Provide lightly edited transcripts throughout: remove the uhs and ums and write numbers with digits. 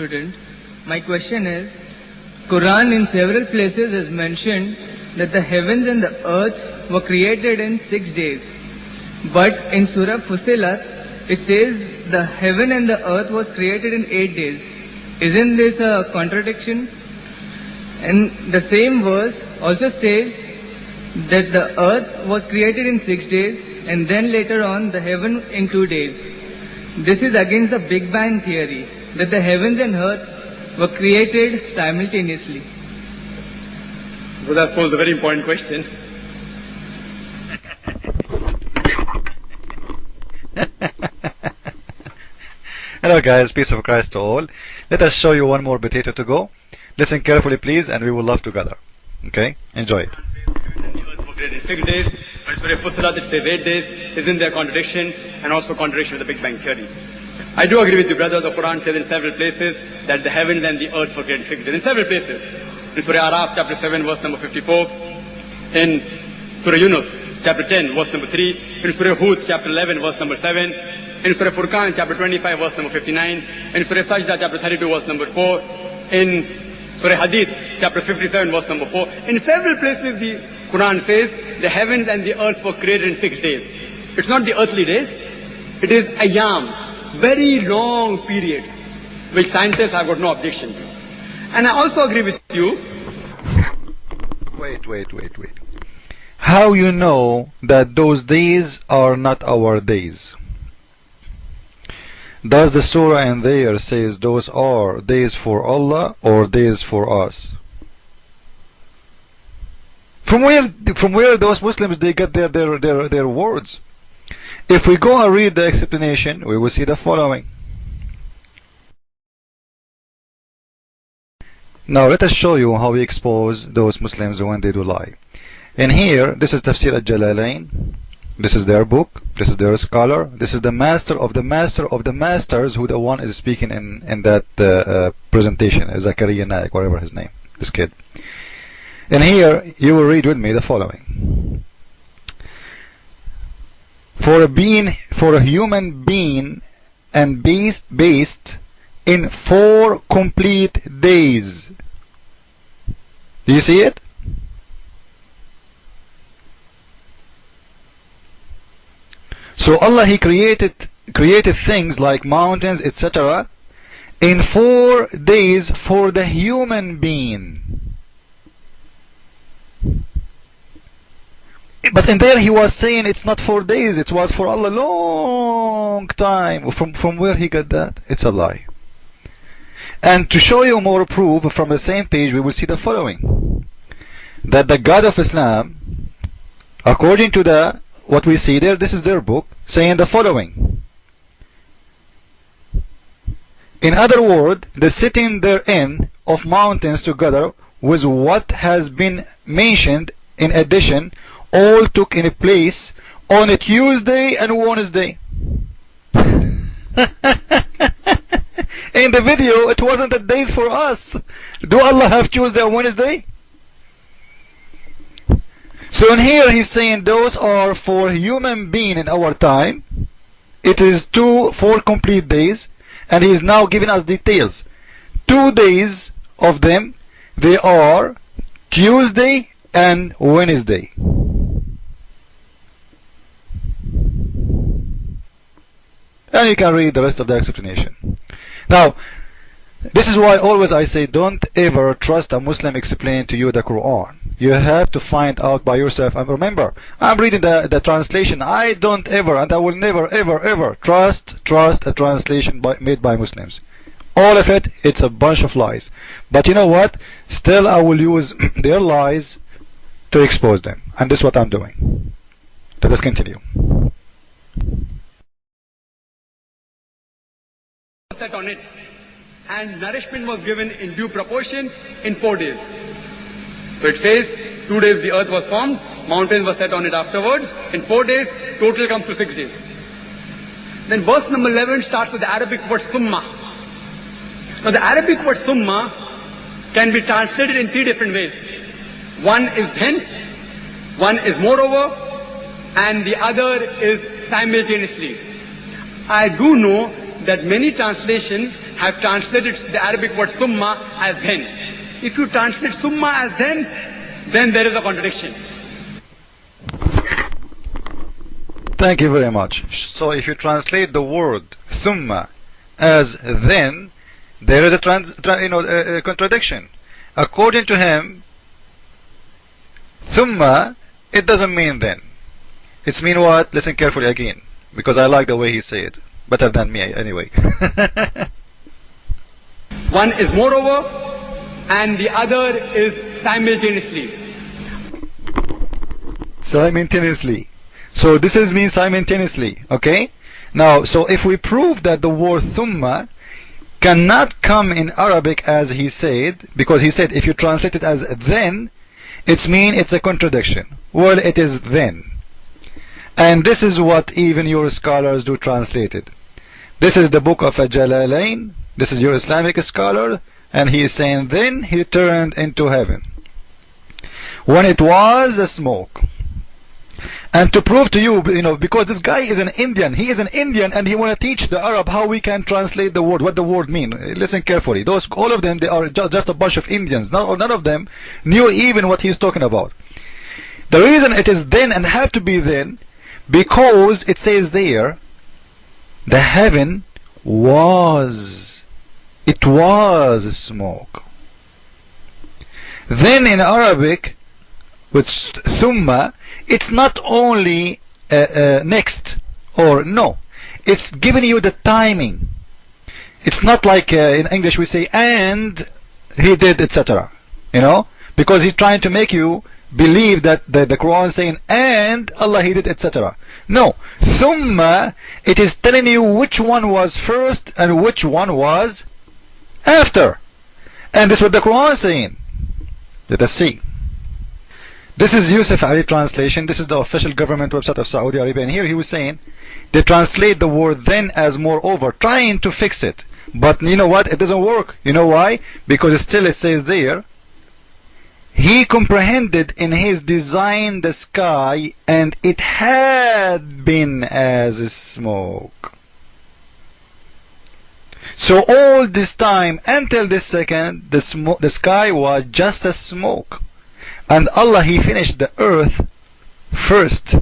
student. My question is, Quran in several places has mentioned that the heavens and the earth were created in 6 days. But in Surah Fussilat, it says the heaven and the earth was created in 8 days. Isn't this a contradiction? And the same verse also says that the earth was created in 6 days and then later on the heaven in 2 days. This is against the Big Bang theory, that the heavens and earth were created simultaneously. So that posed a very important question. Hello guys, peace of Christ to all. Let us show you one more potato to go. Listen carefully please, and we will laugh together. Okay? Enjoy it. In 6 days, but it's very Fussilat, it says 8 days. Isn't there a contradiction? And also contradiction with the Big Bang theory. I do agree with you, brother. The Quran says in several places that the heavens and the earth were created in 6 days. In several places. In Surah Araf, chapter 7, verse number 54. In Surah Yunus, chapter 10, verse number 3. In Surah Hud, chapter 11, verse number 7. In Surah Furqan, chapter 25, verse number 59. In Surah Sajda, chapter 32, verse number 4. In Surah Hadith, chapter 57, verse number 4. In several places the Quran says the heavens and the earth were created in 6 days. It's not the earthly days. It is ayyam, very long periods, which scientists have got no objection to. And I also agree with you. Wait. How you know that those days are not our days? Does the surah in there says those are days for Allah or days for us? From where those Muslims they get their words? If we go and read the explanation, we will see the following. Now let us show you how we expose those Muslims when they do lie. And here, this is Tafsir al-Jalalain. This is their book. This is their scholar. This is the master of the master of the masters, who the one is speaking in that presentation, Zakaria Naik, whatever his name, this kid. And here you will read with me the following. For a human being and based in 4 complete days. Do you see it? So Allah, He created things like mountains, etc. in 4 days for the human being. But in there He was saying it's not 4 days, it was for Allah long time. From where He got that? It's a lie. And to show you more proof, from the same page we will see the following. That the God of Islam, according to what we see there, this is their book, saying the following. In other words, the sitting therein of mountains together with what has been mentioned in addition, all took in place on a Tuesday and Wednesday. In the video, it wasn't the days for us. Do Allah have Tuesday or Wednesday? So in here He's saying those are for human being in our time. It is 4 complete days, and He is now giving us details. 2 days of them, they are Tuesday and Wednesday. And you can read the rest of the explanation. Now, this is why always I say don't ever trust a Muslim explaining to you the Quran. You have to find out by yourself. And remember, I'm reading the translation. I don't ever, and I will never, ever trust a translation made by Muslims. All of it, it's a bunch of lies. But you know what? Still, I will use their lies to expose them. And this is what I'm doing. Let us continue. Set on it, and nourishment was given in due proportion in 4 days. So it says 2 days the earth was formed, mountains were set on it afterwards. In 4 days, total comes to 6 days. Then verse number 11 starts with the Arabic word summa. Now the Arabic word summa can be translated in 3 different ways. One is then, one is moreover, and the other is simultaneously. I do know that many translations have translated the Arabic word summa as then. If you translate summa as then there is a contradiction. Thank you very much. So if you translate the word thumma as then, there is a contradiction. According to him, thumma, it doesn't mean then. It's mean what? Listen carefully again, because I like the way he said it. Better than me anyway. One is moreover, and the other is simultaneously. Simultaneously. So this is mean simultaneously, okay? Now, so if we prove that the word thumma cannot come in Arabic as he said, because he said if you translate it as then, it's mean it's a contradiction. Well, it is then. And this is what even your scholars do translate it. This is the book of Jalalain. This is your Islamic scholar, and he is saying then he turned into heaven when it was a smoke. And to prove to you, because this guy is an Indian, he is an Indian, and he want to teach the Arab how we can translate the word, what the word mean. Listen carefully. All of them, they are just a bunch of Indians. None of them knew even what he's talking about. The reason it is then and have to be then, because it says there, the heaven was. It was smoke. Then in Arabic, with thumma, it's not only next or no. It's giving you the timing. It's not like in English we say and he did, etc. Because he's trying to make you believe that the Quran is saying and Allah he did, etc. No. Thumma, it is telling you which one was first and which one was after. And this is what the Quran is saying. Let us see. This is Yusuf Ali translation. This is the official government website of Saudi Arabia. And here he was saying they translate the word then as moreover, trying to fix it. But you know what? It doesn't work. You know why? Because still it says there, he comprehended in his design the sky, and it had been as smoke. So all this time until this second, the sky was just a smoke. And Allah, he finished the earth first.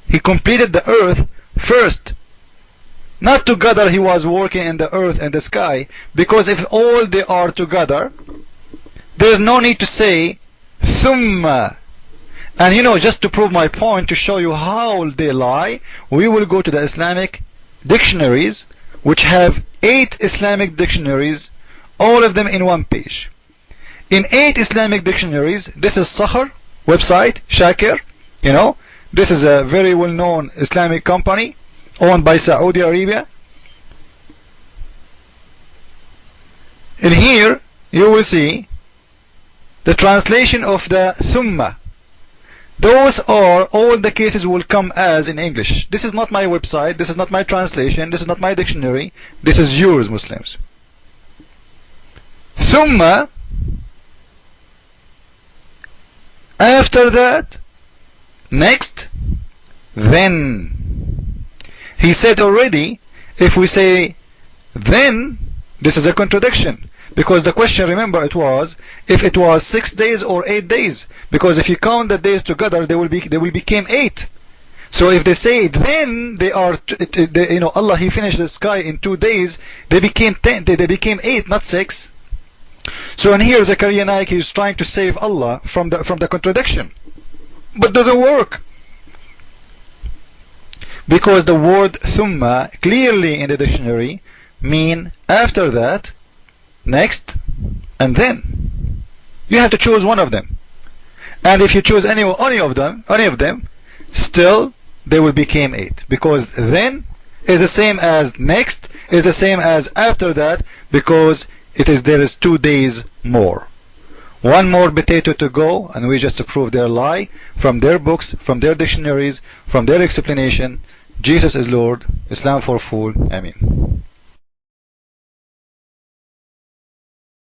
He completed the earth first. Not together he was working in the earth and the sky, because if all they are together, there is no need to say thumma. And just to prove my point, to show you how they lie, we will go to the Islamic dictionaries, which have 8 Islamic dictionaries, all of them in one page. In 8 Islamic dictionaries, this is Sahar website, Shakir, this is a very well-known Islamic company owned by Saudi Arabia. In here, you will see the translation of the thumma. Those are all the cases will come as in English. This is not my website, this is not my translation, this is not my dictionary, this is yours, Muslims. Thumma, after that, next, then. He said already, if we say then, this is a contradiction. Because the question, remember, it was if it was 6 days or 8 days. Because if you count the days together, they will become 8. So if they say then Allah he finished the sky in 2 days, they became 10. They became 8, not 6. So in here, Zakaria Naik is trying to save Allah from the contradiction, but doesn't work. Because the word thumma clearly in the dictionary mean after that, next, and then. You have to choose one of them. And if you choose any of them, still they will become 8. Because then is the same as next, is the same as after that, because there is 2 days more. One more potato to go, and we just prove their lie from their books, from their dictionaries, from their explanation. Jesus is Lord, Islam for fool. Ameen.